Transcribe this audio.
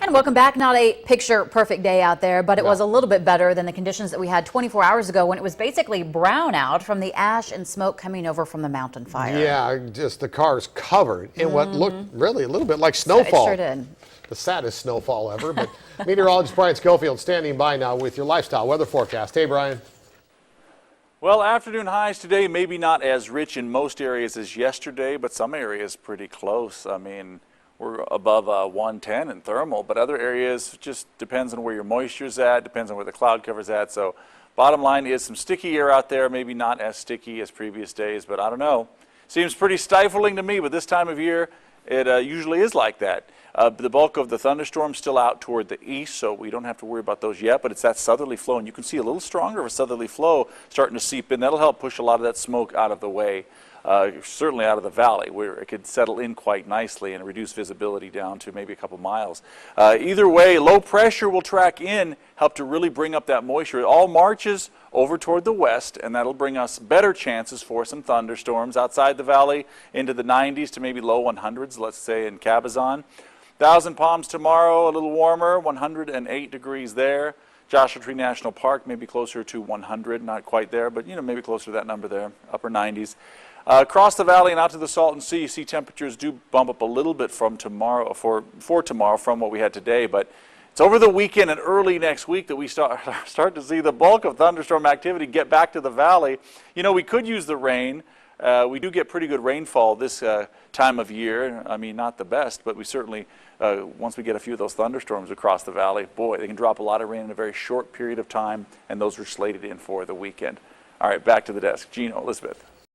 And welcome back. Not a picture-perfect day out there, but it was a little bit better than the conditions that we had 24 hours ago when it was basically brown out from the ash and smoke coming over from the mountain fire. Yeah, just the cars covered in what looked really a little bit like snowfall. It sure did. The saddest snowfall ever. But meteorologist Brian Schofield standing by now with your lifestyle weather forecast. Hey, Brian. Well, afternoon highs today, maybe not as rich in most areas as yesterday, but some areas pretty close. I mean, we're above 110 in thermal, but other areas just depends on where your moisture's at, depends on where the cloud cover's at. So bottom line is some sticky air out there, maybe not as sticky as previous days, but I don't know. Seems pretty stifling to me, but this time of year, it usually is like that. The bulk of the thunderstorms still out toward the east, so we don't have to worry about those yet, but it's that southerly flow, and you can see a little stronger of a southerly flow starting to seep in. That'll help push a lot of that smoke out of the way, certainly out of the valley, where it could settle in quite nicely and reduce visibility down to maybe a couple miles. Either way, low pressure will track in, help to really bring up that moisture. It all marches over toward the west, and that'll bring us better chances for some thunderstorms outside the valley into the 90s to maybe low 100s, let's say in Cabazon. Thousand Palms tomorrow, a little warmer, 108 degrees there. Joshua Tree National Park, maybe closer to 100, not quite there, but maybe closer to that number there, upper 90s. Across the valley and out to the Salton Sea, you see temperatures do bump up a little bit from tomorrow, for tomorrow from what we had today, but it's over the weekend and early next week that we start to see the bulk of thunderstorm activity get back to the valley. We could use the rain. We do get pretty good rainfall this time of year. I mean, not the best, but we certainly, once we get a few of those thunderstorms across the valley, boy, they can drop a lot of rain in a very short period of time, and those are slated in for the weekend. All right, back to the desk. Gino, Elizabeth.